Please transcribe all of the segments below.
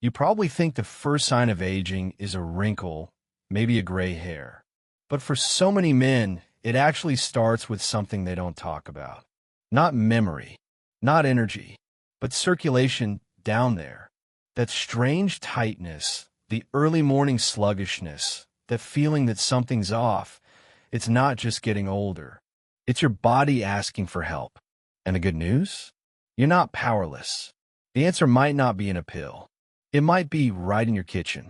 You probably think the first sign of aging is a wrinkle, maybe a gray hair. But for so many men, it actually starts with something they don't talk about. Not memory, not energy, but circulation down there. That strange tightness, the early morning sluggishness, that feeling that something's off. It's not just getting older. It's your body asking for help. And the good news? You're not powerless. The answer might not be in a pill. It might be right in your kitchen.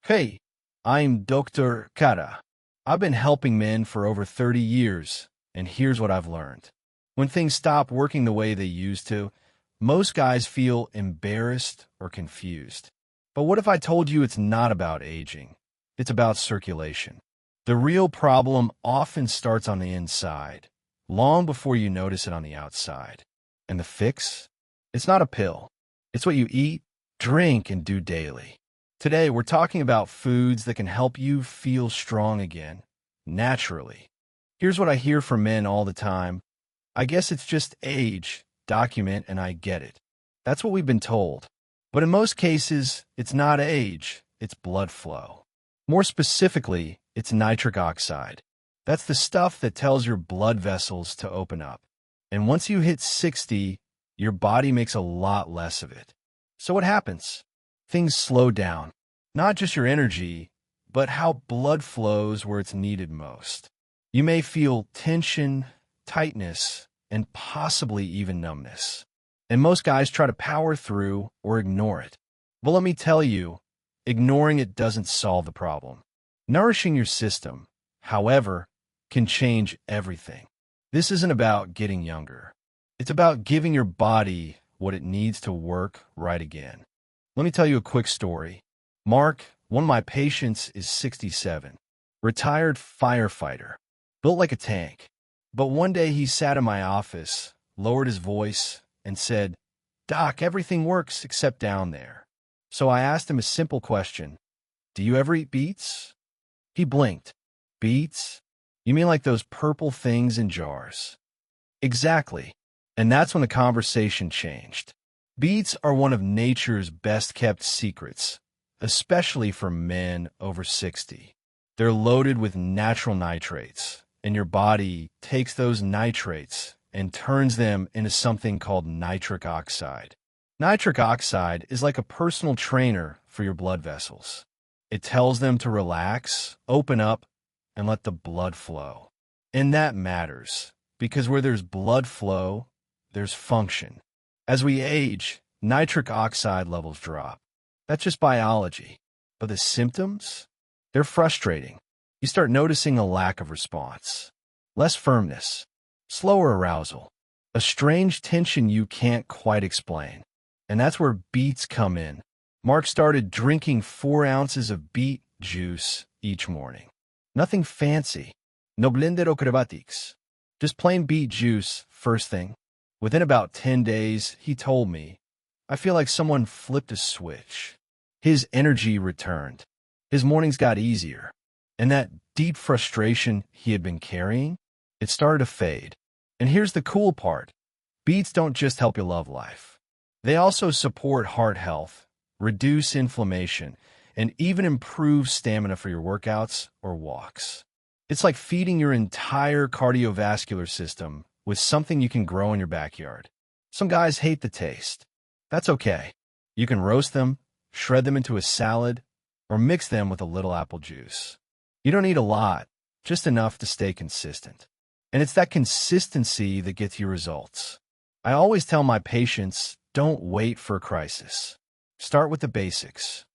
Hey, I'm Dr. Kara. I've been helping men for over 30 years, and here's what I've learned. When things stop working the way they used to, most guys feel embarrassed or confused. But what if I told you it's not about aging? It's about circulation. The real problem often starts on the inside, long before you notice it on the outside. And the fix? It's not a pill. It's what you eat, drink, and do daily. Today, we're talking about foods that can help you feel strong again, naturally. Here's what I hear from men all the time. I guess it's just age, document, and I get it. That's what we've been told. But in most cases, it's not age, it's blood flow. More specifically, it's nitric oxide. That's the stuff that tells your blood vessels to open up. And once you hit 60, your body makes a lot less of it. So what happens? Things slow down. Not just your energy, but how blood flows where it's needed most. You may feel tension, tightness, and possibly even numbness. And most guys try to power through or ignore it. But let me tell you, ignoring it doesn't solve the problem. Nourishing your system, however, can change everything. This isn't about getting younger. It's about giving your body what it needs to work right again. Let me tell you a quick story. Mark, one of my patients, is 67, retired firefighter, built like a tank. But one day he sat in my office, lowered his voice, and said, "Doc, everything works except down there." So I asked him a simple question. "Do you ever eat beets?" He blinked. "Beets? You mean like those purple things in jars?" Exactly. And that's when the conversation changed. Beets are one of nature's best-kept secrets, especially for men over 60. They're loaded with natural nitrates, and your body takes those nitrates and turns them into something called nitric oxide. Nitric oxide is like a personal trainer for your blood vessels. It tells them to relax, open up, and let the blood flow. And that matters, because where there's blood flow, there's function. As we age, nitric oxide levels drop. That's just biology. But the symptoms? They're frustrating. You start noticing a lack of response, less firmness, slower arousal, a strange tension you can't quite explain. And that's where beets come in. Mark started drinking 4 ounces of beet juice each morning. Nothing fancy. No blender o crebatics. Just plain beet juice, first thing. Within about 10 days, he told me, I feel like someone flipped a switch. His energy returned. His mornings got easier. And that deep frustration he had been carrying, it started to fade. And here's the cool part. Beets don't just help you love life. They also support heart health, reduce inflammation, and even improve stamina for your workouts or walks. It's like feeding your entire cardiovascular system with something you can grow in your backyard. Some guys hate the taste. That's okay. You can roast them, shred them into a salad, or mix them with a little apple juice. You don't need a lot, just enough to stay consistent. And it's that consistency that gets you results. I always tell my patients, don't wait for a crisis. Start with the basics.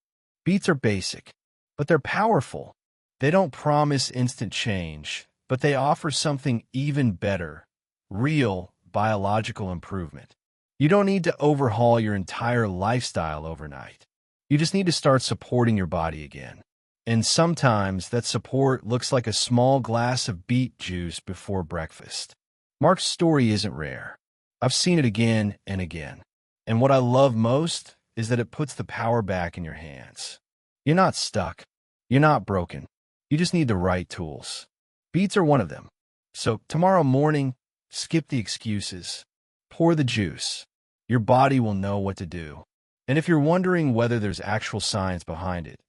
Beets are basic, but they're powerful. They don't promise instant change, but they offer something even better, real biological improvement. You don't need to overhaul your entire lifestyle overnight. You just need to start supporting your body again. And sometimes that support looks like a small glass of beet juice before breakfast. Mark's story isn't rare. I've seen it again and again. And what I love most is that it puts the power back in your hands. You're not stuck. You're not broken. You just need the right tools. Beets are one of them. So tomorrow morning, skip the excuses. Pour the juice. Your body will know what to do. And if you're wondering whether there's actual science behind it,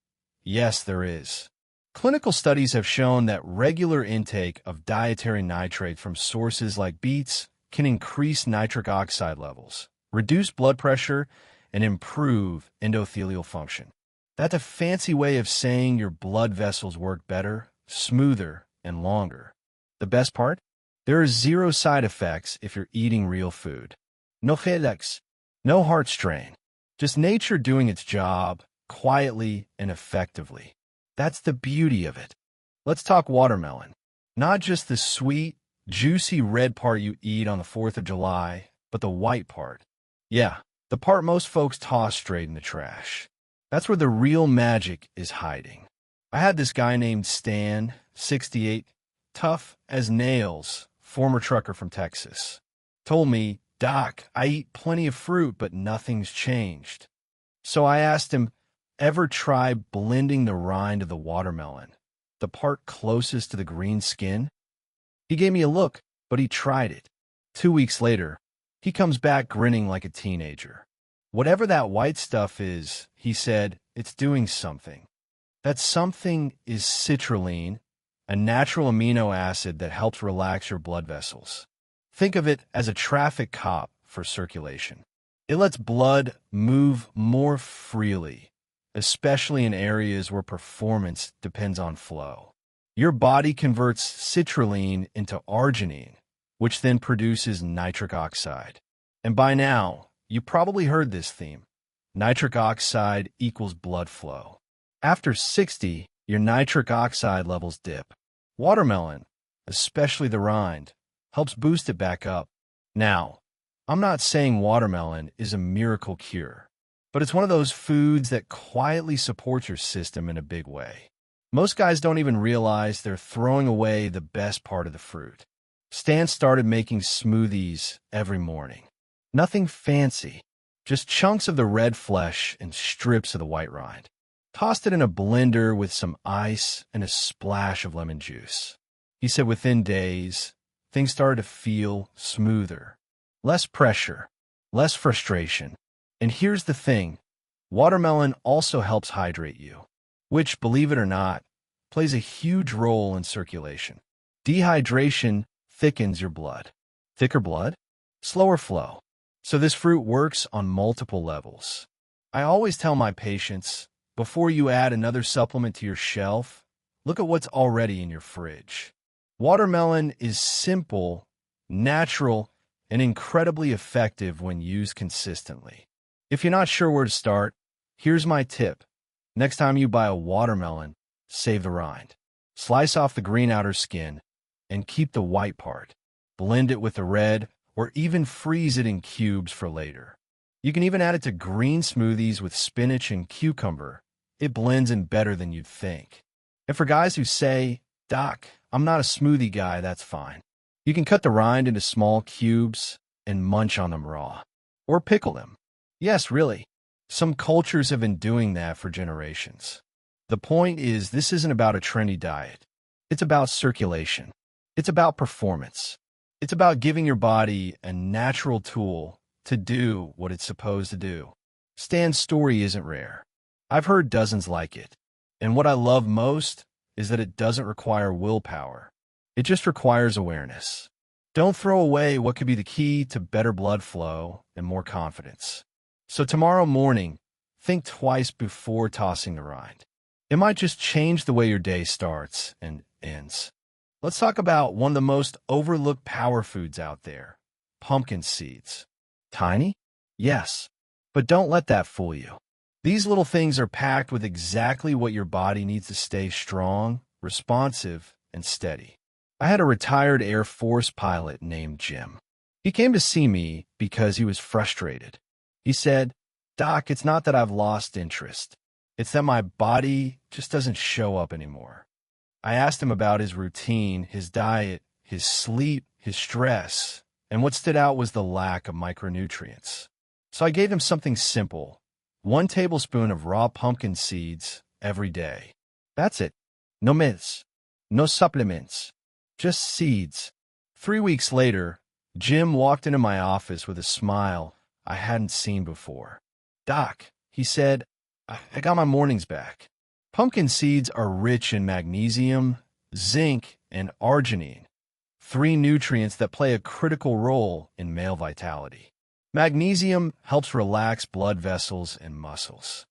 yes, there is. Clinical studies have shown that regular intake of dietary nitrate from sources like beets can increase nitric oxide levels, reduce blood pressure, and improve endothelial function. That's a fancy way of saying your blood vessels work better, smoother, and longer. The best part? There are zero side effects if you're eating real food. No headaches, no heart strain. Just nature doing its job quietly and effectively. That's the beauty of it. Let's talk watermelon. Not just the sweet, juicy red part you eat on the 4th of July, but the white part. Yeah, the part most folks toss straight in the trash. That's where the real magic is hiding. I had this guy named Stan, 68, tough as nails, former trucker from Texas. Told me, "Doc, I eat plenty of fruit, but nothing's changed." So I asked him, ever try blending the rind of the watermelon, the part closest to the green skin? He gave me a look, but he tried it. 2 weeks later, he comes back grinning like a teenager. Whatever that white stuff is, he said, it's doing something. That something is citrulline, a natural amino acid that helps relax your blood vessels. Think of it as a traffic cop for circulation. It lets blood move more freely, especially in areas where performance depends on flow. Your body converts citrulline into arginine, which then produces nitric oxide. And by now, you probably heard this theme. Nitric oxide equals blood flow. After 60, your nitric oxide levels dip. Watermelon, especially the rind, helps boost it back up. Now, I'm not saying watermelon is a miracle cure, but it's one of those foods that quietly supports your system in a big way. Most guys don't even realize they're throwing away the best part of the fruit. Stan started making smoothies every morning. Nothing fancy, just chunks of the red flesh and strips of the white rind. Tossed it in a blender with some ice and a splash of lemon juice. He said within days, things started to feel smoother. Less pressure, less frustration. And here's the thing, watermelon also helps hydrate you, which, believe it or not, plays a huge role in circulation. Dehydration thickens your blood. Thicker blood? Slower flow. So this fruit works on multiple levels. I always tell my patients, before you add another supplement to your shelf, look at what's already in your fridge. Watermelon is simple, natural, and incredibly effective when used consistently. If you're not sure where to start, here's my tip. Next time you buy a watermelon, save the rind. Slice off the green outer skin and keep the white part. Blend it with the red or even freeze it in cubes for later. You can even add it to green smoothies with spinach and cucumber. It blends in better than you'd think. And for guys who say, "Doc, I'm not a smoothie guy," that's fine. You can cut the rind into small cubes and munch on them raw. Or pickle them. Yes, really. Some cultures have been doing that for generations. The point is, this isn't about a trendy diet. It's about circulation. It's about performance. It's about giving your body a natural tool to do what it's supposed to do. Stan's story isn't rare. I've heard dozens like it. And what I love most is that it doesn't require willpower. It just requires awareness. Don't throw away what could be the key to better blood flow and more confidence. So tomorrow morning, think twice before tossing the rind. It might just change the way your day starts and ends. Let's talk about one of the most overlooked power foods out there, pumpkin seeds. Tiny? Yes, but don't let that fool you. These little things are packed with exactly what your body needs to stay strong, responsive, and steady. I had a retired Air Force pilot named Jim. He came to see me because he was frustrated. He said, "Doc, it's not that I've lost interest. It's that my body just doesn't show up anymore." I asked him about his routine, his diet, his sleep, his stress, and what stood out was the lack of micronutrients. So I gave him something simple, 1 tablespoon of raw pumpkin seeds every day. That's it. No meds, no supplements, just seeds. 3 weeks later, Jim walked into my office with a smile I hadn't seen before. "Doc," he said, I got my mornings back. Pumpkin seeds are rich in magnesium, zinc, and arginine, three nutrients that play a critical role in male vitality. Magnesium helps relax blood vessels and muscles.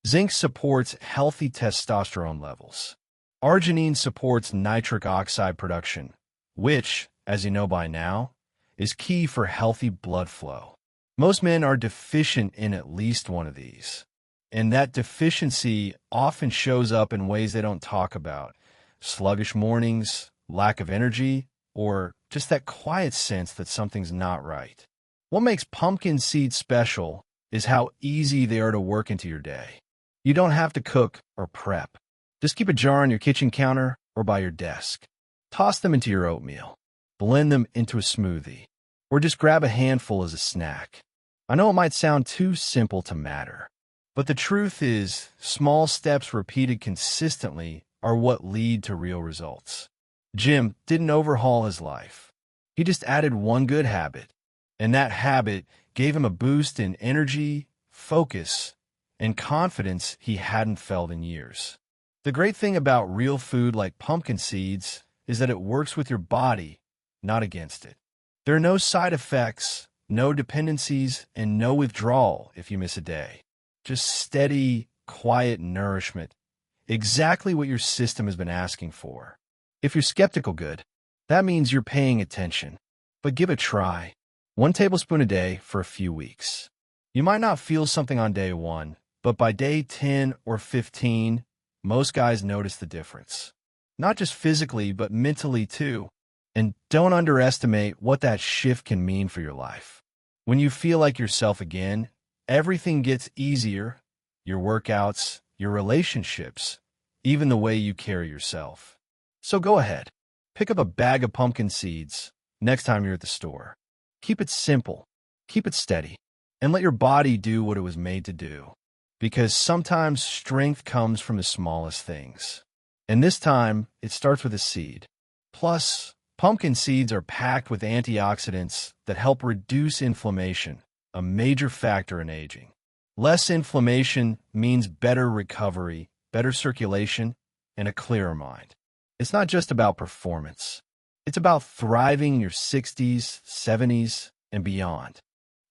Zinc supports healthy testosterone levels. Arginine supports nitric oxide production, which, as you know by now, is key for healthy blood flow. Most men are deficient in at least one of these, and that deficiency often shows up in ways they don't talk about: sluggish mornings, lack of energy, or just that quiet sense that something's not right. What makes pumpkin seeds special is how easy they are to work into your day. You don't have to cook or prep. Just keep a jar on your kitchen counter or by your desk. Toss them into your oatmeal. Blend them into a smoothie. Or just grab a handful as a snack. I know it might sound too simple to matter, but the truth is, small steps repeated consistently are what lead to real results. Jim didn't overhaul his life. He just added one good habit, and that habit gave him a boost in energy, focus, and confidence he hadn't felt in years. The great thing about real food like pumpkin seeds is that it works with your body, not against it. There are no side effects, no dependencies, and no withdrawal if you miss a day. Just steady, quiet nourishment, exactly what your system has been asking for. If you're skeptical, good. That means you're paying attention. But give it a try. 1 tablespoon a day for a few weeks. You might not feel something on day 1, but by day 10 or 15, most guys notice the difference. Not just physically, but mentally too. And don't underestimate what that shift can mean for your life. When you feel like yourself again, everything gets easier: your workouts, your relationships, even the way you carry yourself. So go ahead, pick up a bag of pumpkin seeds next time you're at the store. Keep it simple, keep it steady, and let your body do what it was made to do. Because sometimes strength comes from the smallest things. And this time, it starts with a seed. Plus, pumpkin seeds are packed with antioxidants that help reduce inflammation, a major factor in aging. Less inflammation means better recovery, better circulation, and a clearer mind. It's not just about performance. It's about thriving in your 60s, 70s, and beyond.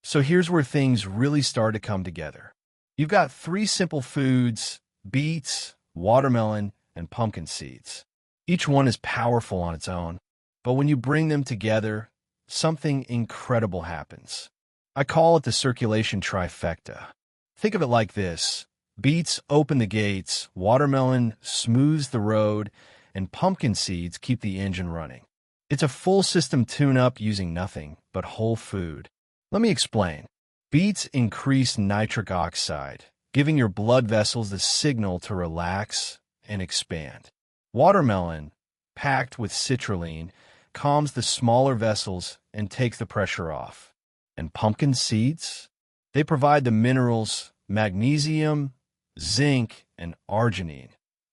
So here's where things really start to come together. You've got 3 simple foods: beets, watermelon, and pumpkin seeds. Each one is powerful on its own, but when you bring them together, something incredible happens. I call it the circulation trifecta. Think of it like this: beets open the gates, watermelon smooths the road, and pumpkin seeds keep the engine running. It's a full system tune-up using nothing but whole food. Let me explain. Beets increase nitric oxide, giving your blood vessels the signal to relax and expand. Watermelon, packed with citrulline, calms the smaller vessels and takes the pressure off. And pumpkin seeds? They provide the minerals magnesium, zinc, and arginine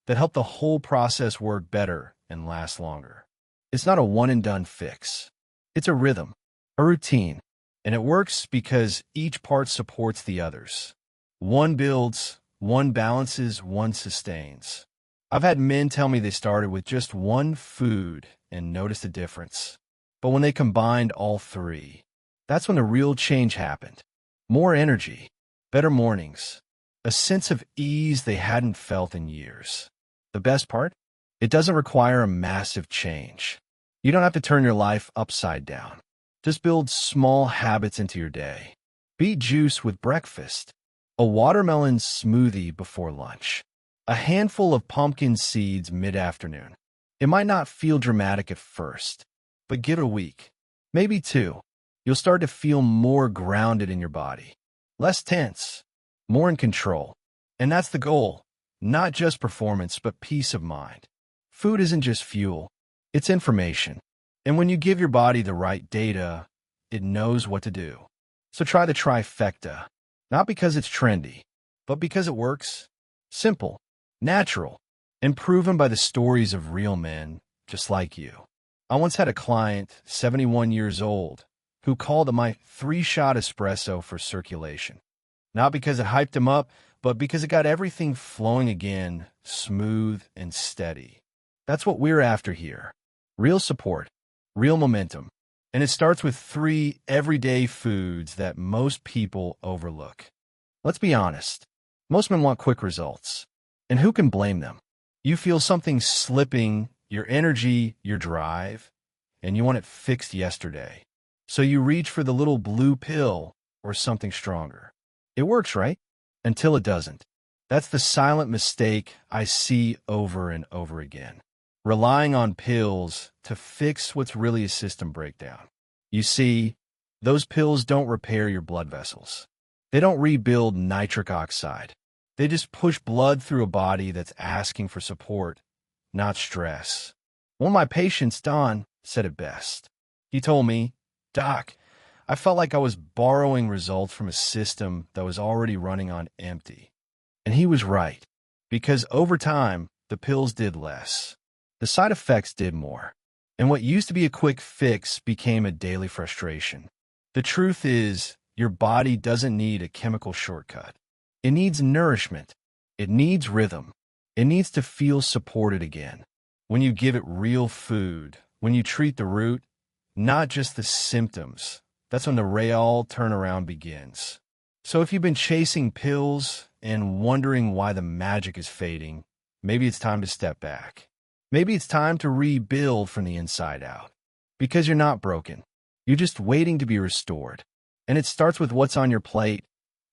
that help the whole process work better and last longer. It's not a one-and-done fix. It's a rhythm, a routine, and it works because each part supports the others. One builds, one balances, one sustains. I've had men tell me they started with just one food and noticed a difference. But when they combined all 3, that's when the real change happened. More energy, better mornings, a sense of ease they hadn't felt in years. The best part? It doesn't require a massive change. You don't have to turn your life upside down. Just build small habits into your day. Beet juice with breakfast, a watermelon smoothie before lunch, a handful of pumpkin seeds mid-afternoon. It might not feel dramatic at first, but give it a week, maybe 2. You'll start to feel more grounded in your body, less tense, more in control. And that's the goal, not just performance, but peace of mind. Food isn't just fuel, it's information. And when you give your body the right data, it knows what to do. So try the trifecta, not because it's trendy, but because it works. Simple, natural, and proven by the stories of real men just like you. I once had a client, 71 years old, who called it my 3-shot espresso for circulation. Not because it hyped him up, but because it got everything flowing again, smooth and steady. That's what we're after here. Real support, real momentum. And it starts with 3 everyday foods that most people overlook. Let's be honest. Most men want quick results. And who can blame them? You feel something slipping, your energy, your drive, and you want it fixed yesterday. So you reach for the little blue pill or something stronger. It works, right? Until it doesn't. That's the silent mistake I see over and over again. Relying on pills to fix what's really a system breakdown. You see, those pills don't repair your blood vessels. They don't rebuild nitric oxide. They just push blood through a body that's asking for support, not stress. One of my patients, Don, said it best. He told me, "Doc, I felt like I was borrowing results from a system that was already running on empty." And he was right, because over time, the pills did less. The side effects did more. And what used to be a quick fix became a daily frustration. The truth is, your body doesn't need a chemical shortcut. It needs nourishment. It needs rhythm. It needs to feel supported again. When you give it real food, when you treat the root, not just the symptoms, that's when the real turnaround begins. So if you've been chasing pills and wondering why the magic is fading, maybe it's time to step back. Maybe it's time to rebuild from the inside out. Because you're not broken. You're just waiting to be restored. And it starts with what's on your plate,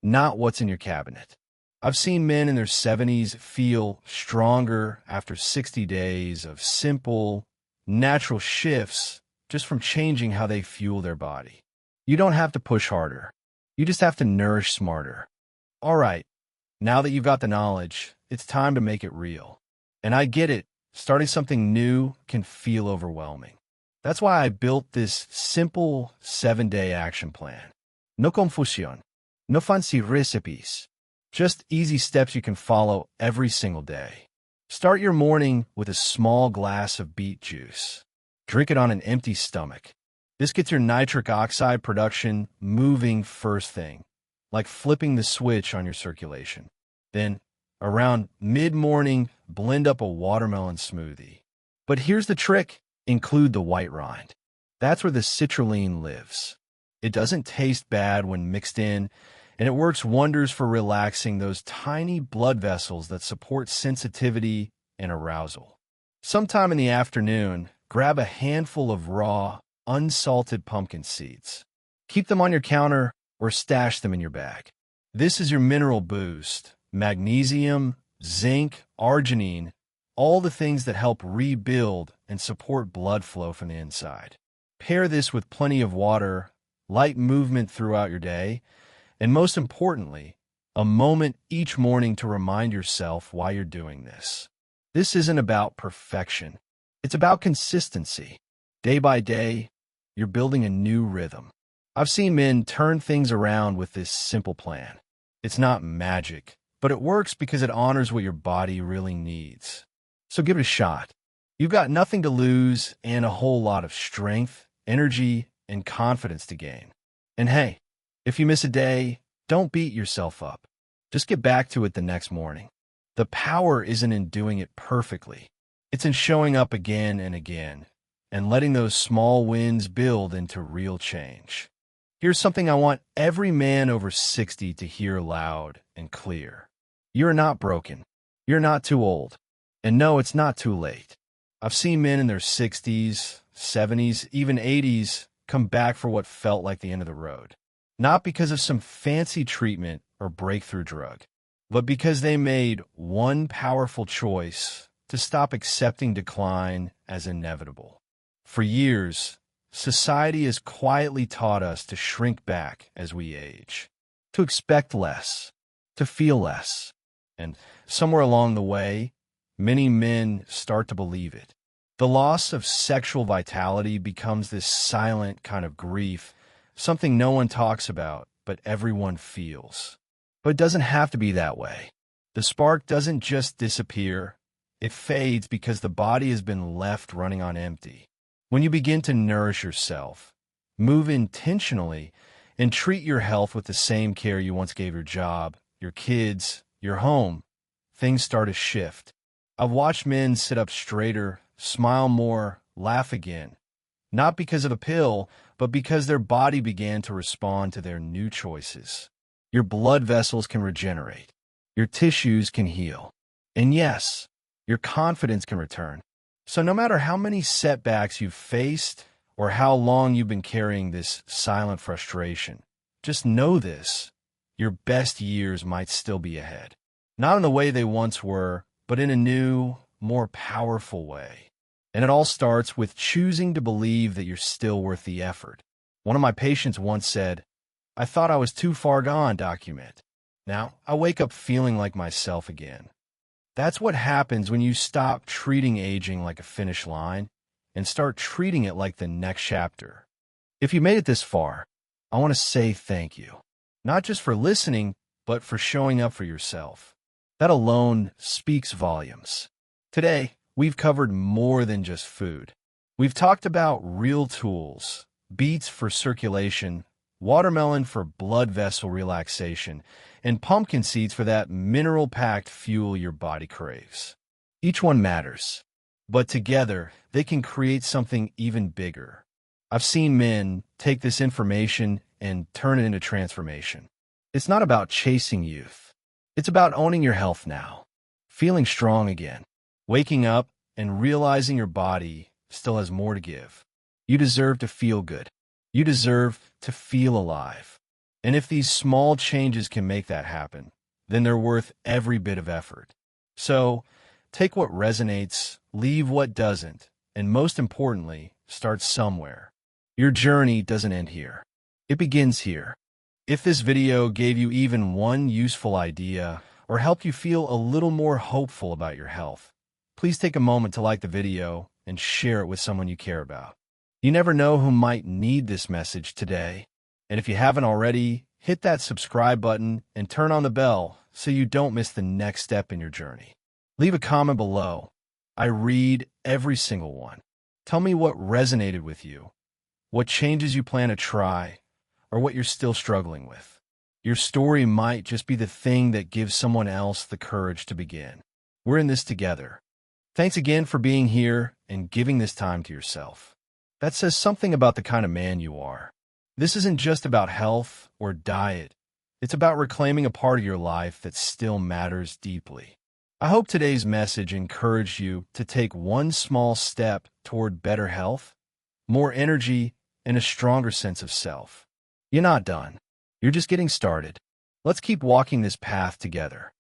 not what's in your cabinet. I've seen men in their 70s feel stronger after 60 days of simple, natural shifts just from changing how they fuel their body. You don't have to push harder. You just have to nourish smarter. All right, now that you've got the knowledge, it's time to make it real. And I get it, starting something new can feel overwhelming. That's why I built this simple 7-day action plan. No confusión, no fancy recipes, just easy steps you can follow every single day. Start your morning with a small glass of beet juice. Drink it on an empty stomach. This gets your nitric oxide production moving first thing, like flipping the switch on your circulation. Then, around mid-morning, blend up a watermelon smoothie. But here's the trick. Include the white rind. That's where the citrulline lives. It doesn't taste bad when mixed in, and it works wonders for relaxing those tiny blood vessels that support sensitivity and arousal. Sometime in the afternoon, grab a handful of raw, unsalted pumpkin seeds. Keep them on your counter or stash them in your bag. This is your mineral boost. Magnesium, zinc, arginine, all the things that help rebuild and support blood flow from the inside. Pair this with plenty of water, light movement throughout your day, and most importantly, a moment each morning to remind yourself why you're doing this. This isn't about perfection. It's about consistency. Day by day, you're building a new rhythm. I've seen men turn things around with this simple plan. It's not magic, but it works because it honors what your body really needs. So give it a shot. You've got nothing to lose and a whole lot of strength, energy, and confidence to gain. And hey, if you miss a day, don't beat yourself up. Just get back to it the next morning. The power isn't in doing it perfectly. It's in showing up again and again, and letting those small wins build into real change. Here's something I want every man over 60 to hear loud and clear. You're not broken. You're not too old. And no, it's not too late. I've seen men in their 60s, 70s, even 80s come back for what felt like the end of the road. Not because of some fancy treatment or breakthrough drug, but because they made one powerful choice to stop accepting decline as inevitable. For years, society has quietly taught us to shrink back as we age, to expect less, to feel less. And somewhere along the way, many men start to believe it. The loss of sexual vitality becomes this silent kind of grief, something no one talks about, but everyone feels. But it doesn't have to be that way. The spark doesn't just disappear. It fades because the body has been left running on empty. When you begin to nourish yourself, move intentionally, and treat your health with the same care you once gave your job, your kids, your home, things start to shift. I've watched men sit up straighter, smile more, laugh again, not because of a pill, but because their body began to respond to their new choices. Your blood vessels can regenerate. Your tissues can heal. And yes, your confidence can return. So no matter how many setbacks you've faced or how long you've been carrying this silent frustration, just know this: your best years might still be ahead. Not in the way they once were, but in a new, more powerful way. And it all starts with choosing to believe that you're still worth the effort. One of my patients once said, "I thought I was too far gone, document. Now I wake up feeling like myself again." That's what happens when you stop treating aging like a finish line and start treating it like the next chapter. If you made it this far, I want to say thank you. Not just for listening, but for showing up for yourself. That alone speaks volumes. Today, we've covered more than just food. We've talked about real tools: beets for circulation, watermelon for blood vessel relaxation, and pumpkin seeds for that mineral-packed fuel your body craves. Each one matters, but together they can create something even bigger. I've seen men take this information and turn it into transformation. It's not about chasing youth. It's about owning your health now, feeling strong again, waking up and realizing your body still has more to give. You deserve to feel good. You deserve to feel alive. And if these small changes can make that happen, then they're worth every bit of effort. So, take what resonates, leave what doesn't, and most importantly, start somewhere. Your journey doesn't end here. It begins here. If this video gave you even one useful idea or helped you feel a little more hopeful about your health, please take a moment to like the video and share it with someone you care about. You never know who might need this message today. And if you haven't already, hit that subscribe button and turn on the bell so you don't miss the next step in your journey. Leave a comment below. I read every single one. Tell me what resonated with you, what changes you plan to try, or what you're still struggling with. Your story might just be the thing that gives someone else the courage to begin. We're in this together. Thanks again for being here and giving this time to yourself. That says something about the kind of man you are. This isn't just about health or diet. It's about reclaiming a part of your life that still matters deeply. I hope today's message encouraged you to take one small step toward better health, more energy, and a stronger sense of self. You're not done. You're just getting started. Let's keep walking this path together.